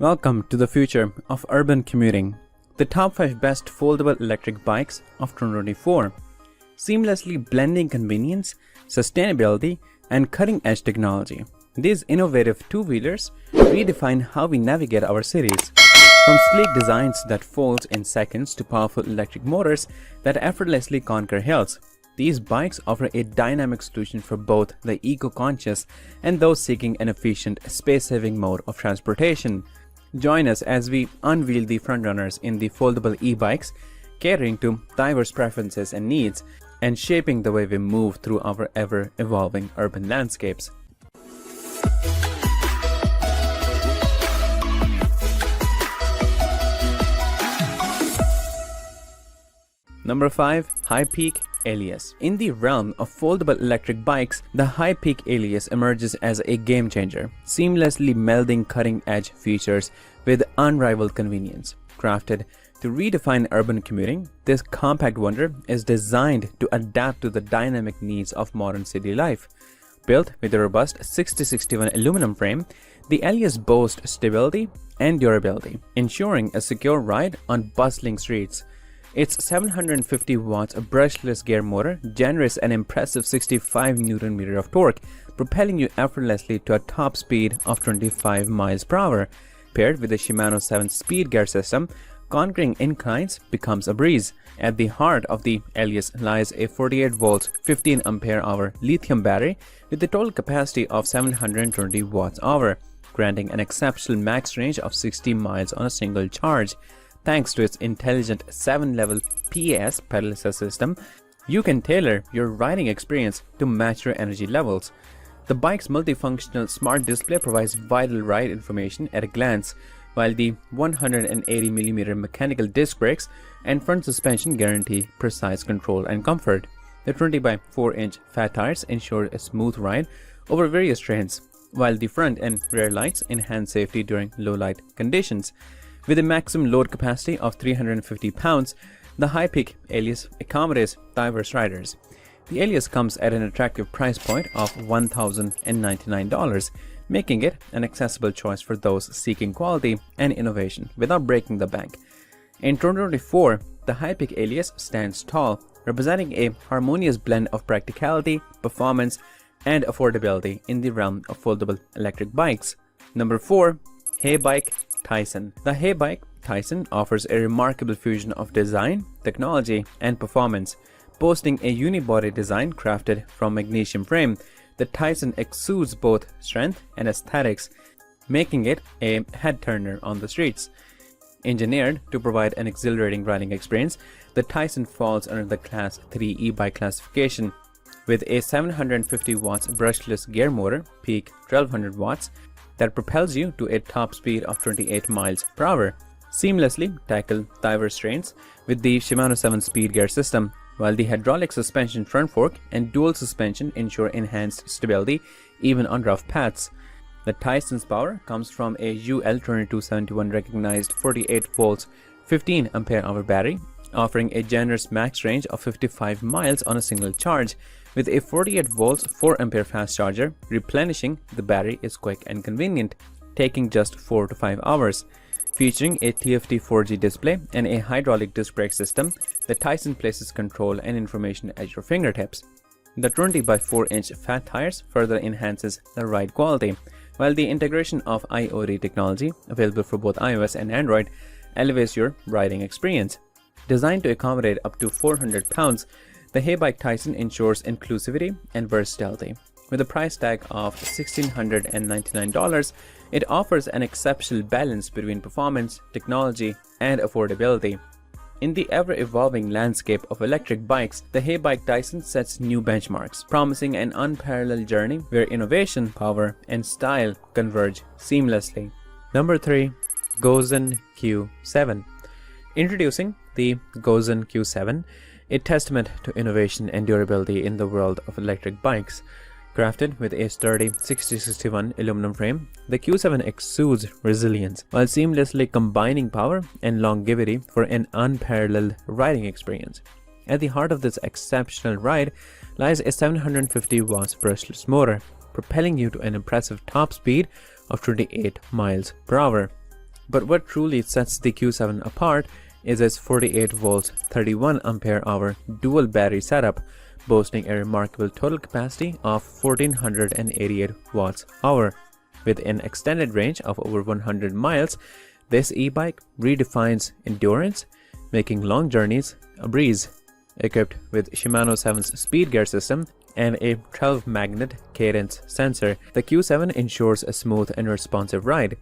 Welcome to the future of urban commuting. The top 5 best foldable electric bikes of 2024. Seamlessly blending convenience, sustainability, and cutting-edge technology. These innovative two-wheelers redefine how we navigate our cities. From sleek designs that fold in seconds to powerful electric motors that effortlessly conquer hills, these bikes offer a dynamic solution for both the eco-conscious and those seeking an efficient, space-saving mode of transportation. Join us as we unveil the frontrunners in the foldable e-bikes, catering to diverse preferences and needs, and shaping the way we move through our ever-evolving urban landscapes. Number 5. HiPeak Elias. In the realm of foldable electric bikes, the HiPeak Elias emerges as a game changer, seamlessly melding cutting-edge features with unrivaled convenience. Crafted to redefine urban commuting, this compact wonder is designed to adapt to the dynamic needs of modern city life. Built with a robust 6061 aluminum frame, the Elias boasts stability and durability, ensuring a secure ride on bustling streets. Its 750 watts brushless gear motor generates an impressive 65 Nm of torque, propelling you effortlessly to a top speed of 25 miles per hour. Paired with the Shimano 7 speed gear system, conquering inclines becomes a breeze. At the heart of the Elias lies a 48-volt, 15-ampere-hour lithium battery with a total capacity of 720 watts-hour, granting an exceptional max range of 60 miles on a single charge. Thanks to its intelligent 7-level PAS pedal assist system, you can tailor your riding experience to match your energy levels. The bike's multifunctional smart display provides vital ride information at a glance, while the 180mm mechanical disc brakes and front suspension guarantee precise control and comfort. The 20x4-inch fat tires ensure a smooth ride over various terrains, while the front and rear lights enhance safety during low-light conditions. With a maximum load capacity of 350 pounds, the HiPeak Elias accommodates diverse riders. The Elias comes at an attractive price point of $1,099, making it an accessible choice for those seeking quality and innovation without breaking the bank. In 2024, the HiPeak Elias stands tall, representing a harmonious blend of practicality, performance, and affordability in the realm of foldable electric bikes. Number 4. Heybike Tyson. The Heybike Tyson offers a remarkable fusion of design, technology, and performance. Boasting a unibody design crafted from magnesium frame, the Tyson exudes both strength and aesthetics, making it a head-turner on the streets. Engineered to provide an exhilarating riding experience, the Tyson falls under the Class 3 e-bike classification. With a 750 watts brushless gear motor, peak 1200 watts, that propels you to a top speed of 28 miles per hour. Seamlessly tackle diverse terrains with the Shimano 7 speed gear system, while the hydraulic suspension front fork and dual suspension ensure enhanced stability even on rough paths. The Tyson's power comes from a UL2271 recognized 48 volts 15 ampere-hour battery, offering a generous max range of 55 miles on a single charge. With a 48 volts 4 ampere fast charger, replenishing the battery is quick and convenient, taking just 4 to 5 hours. Featuring a TFT 4G display and a hydraulic disc brake system, the Tyson places control and information at your fingertips. The 20x4-inch fat tires further enhances the ride quality, while the integration of IoT technology, available for both iOS and Android, elevates your riding experience. Designed to accommodate up to 400 pounds, the Heybike Tyson ensures inclusivity and versatility. With a price tag of $1,699, it offers an exceptional balance between performance, technology, and affordability. In the ever-evolving landscape of electric bikes, the Heybike Tyson sets new benchmarks, promising an unparalleled journey where innovation, power, and style converge seamlessly. Number 3. Gosen Q7. Introducing the Gosen Q7, a testament to innovation and durability in the world of electric bikes. Crafted with a sturdy 6061 aluminum frame, the Q7 exudes resilience while seamlessly combining power and longevity for an unparalleled riding experience. At the heart of this exceptional ride lies a 750 watts brushless motor, propelling you to an impressive top speed of 28 miles per hour. But what truly sets the Q7 apart is its 48 volts 31 ampere hour dual battery setup, boasting a remarkable total capacity of 1488 watts hour. With an extended range of over 100 miles, this e-bike redefines endurance, making long journeys a breeze. Equipped with Shimano 7's speed gear system and a 12-magnet cadence sensor, the Q7 ensures a smooth and responsive ride.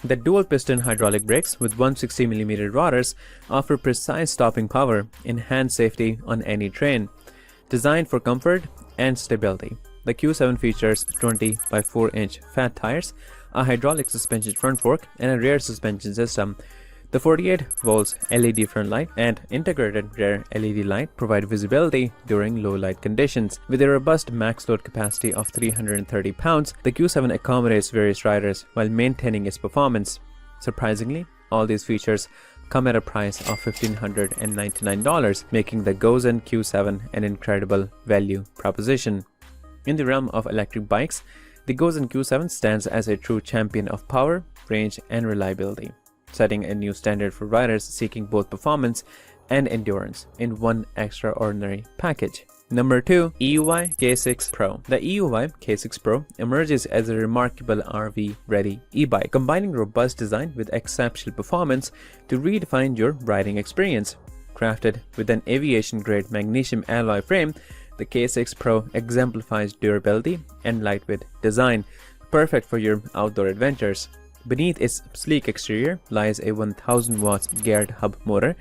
The dual-piston hydraulic brakes with 160mm rotors offer precise stopping power, enhanced safety on any terrain. Designed for comfort and stability, the Q7 features 20 by 4-inch fat tires, a hydraulic suspension front fork, and a rear suspension system. The 48 volts LED front light and integrated rear LED light provide visibility during low light conditions. With a robust max load capacity of 330 pounds, the Q7 accommodates various riders while maintaining its performance. Surprisingly, all these features come at a price of $1,599, making the Gosen Q7 an incredible value proposition. In the realm of electric bikes, the Gosen Q7 stands as a true champion of power, range, and reliability, setting a new standard for riders seeking both performance and endurance in one extraordinary package. Number 2. EUY K6 Pro. The EUY K6 Pro emerges as a remarkable RV-ready e-bike, combining robust design with exceptional performance to redefine your riding experience. Crafted with an aviation-grade magnesium alloy frame, the K6 Pro exemplifies durability and lightweight design, perfect for your outdoor adventures. Beneath its sleek exterior lies a 1000 watts geared hub motor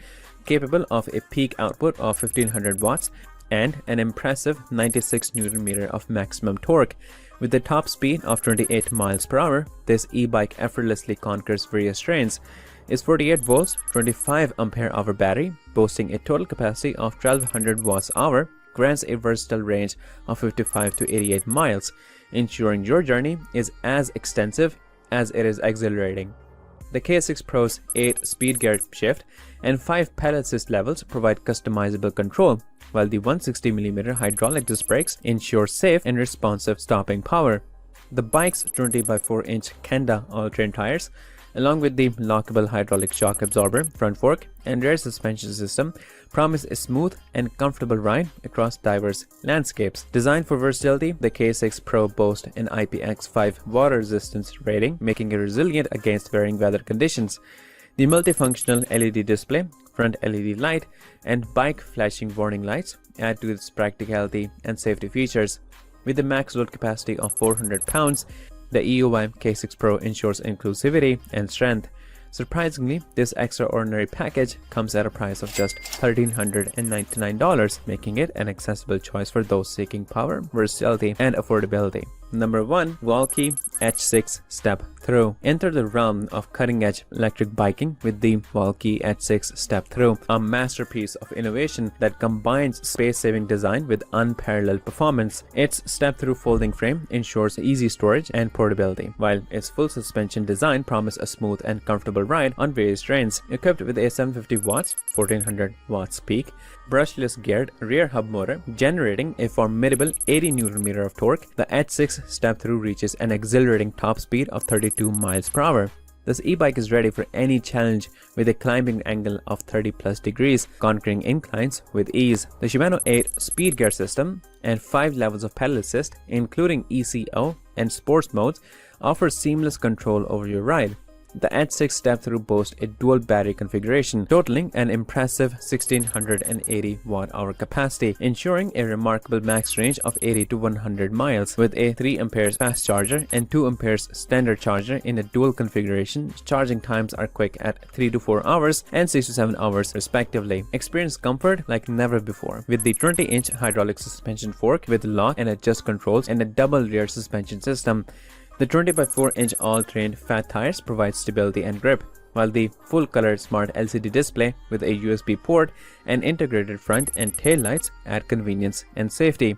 capable of a peak output of 1500 watts and an impressive 96 Nm of maximum torque. With a top speed of 28 miles per hour, this e-bike effortlessly conquers various terrains. Its 48 volts 25 ampere hour battery, boasting a total capacity of 1200 watts hour, grants a versatile range of 55 to 88 miles, ensuring your journey is as extensive as it is exhilarating. The K6 Pro's 8 speed gear shift and 5 pedal assist levels provide customizable control, while the 160mm hydraulic disc brakes ensure safe and responsive stopping power. The bike's 20 by 4-inch Kenda all-terrain tires, along with the lockable hydraulic shock absorber, front fork, and rear suspension system, promise a smooth and comfortable ride across diverse landscapes. Designed for versatility, the K6 Pro boasts an IPX5 water resistance rating, making it resilient against varying weather conditions. The multifunctional LED display, front LED light, and bike flashing warning lights add to its practicality and safety features. With a max load capacity of 400 pounds, the EUY K6 Pro ensures inclusivity and strength. Surprisingly, this extraordinary package comes at a price of just $1,399, making it an accessible choice for those seeking power, versatility, and affordability. Number 1. Wallke H6 Step Through. Enter the realm of cutting-edge electric biking with the Wallke H6 Step Through, a masterpiece of innovation that combines space-saving design with unparalleled performance. Its step-through folding frame ensures easy storage and portability, while its full suspension design promises a smooth and comfortable ride on various terrains. Equipped with a 750 watts, 1400 watts peak, brushless geared rear hub motor generating a formidable 80 Nm of torque, the H6 step-through reaches an exhilarating top speed of 32 miles per hour. This e-bike is ready for any challenge with a climbing angle of 30+ degrees, conquering inclines with ease. The Shimano 8 speed gear system and 5 levels of pedal assist, including ECO and sports modes, offer seamless control over your ride. The H6 step-through boasts a dual battery configuration, totaling an impressive 1680 watt-hour capacity, ensuring a remarkable max range of 80 to 100 miles. With a 3 amperes fast charger and 2 amperes standard charger in a dual configuration, charging times are quick at 3 to 4 hours and 6 to 7 hours respectively. Experience comfort like never before with the 20-inch hydraulic suspension fork with lock and adjust controls and a double rear suspension system. The 20 by 4-inch all-terrain fat tires provide stability and grip, while the full-color smart LCD display with a USB port and integrated front and tail lights add convenience and safety.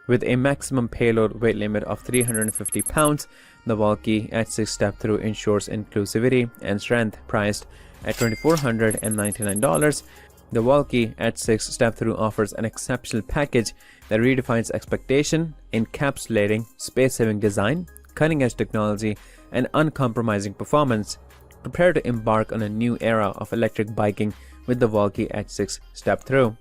With a maximum payload weight limit of 350 pounds, the Wallke H6 step-through ensures inclusivity and strength. Priced at $2,499, the Wallke H6 step-through offers an exceptional package that redefines expectation, encapsulating space-saving design, cutting-edge technology, and uncompromising performance. Prepare to embark on a new era of electric biking with the Wallke H6 Step Through.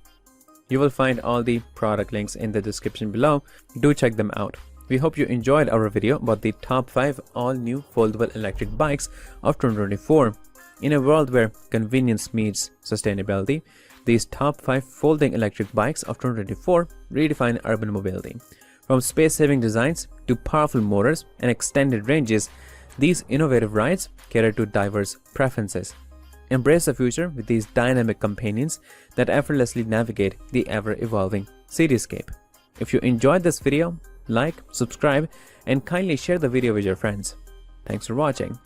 You will find all the product links in the description below. Do check them out. We hope you enjoyed our video about the top 5 all-new foldable electric bikes of 2024. In a world where convenience meets sustainability, these top 5 folding electric bikes of 2024 redefine urban mobility. From space-saving designs to powerful motors and extended ranges, these innovative rides cater to diverse preferences. Embrace the future with these dynamic companions that effortlessly navigate the ever-evolving cityscape. If you enjoyed this video, like, subscribe, and kindly share the video with your friends. Thanks for watching.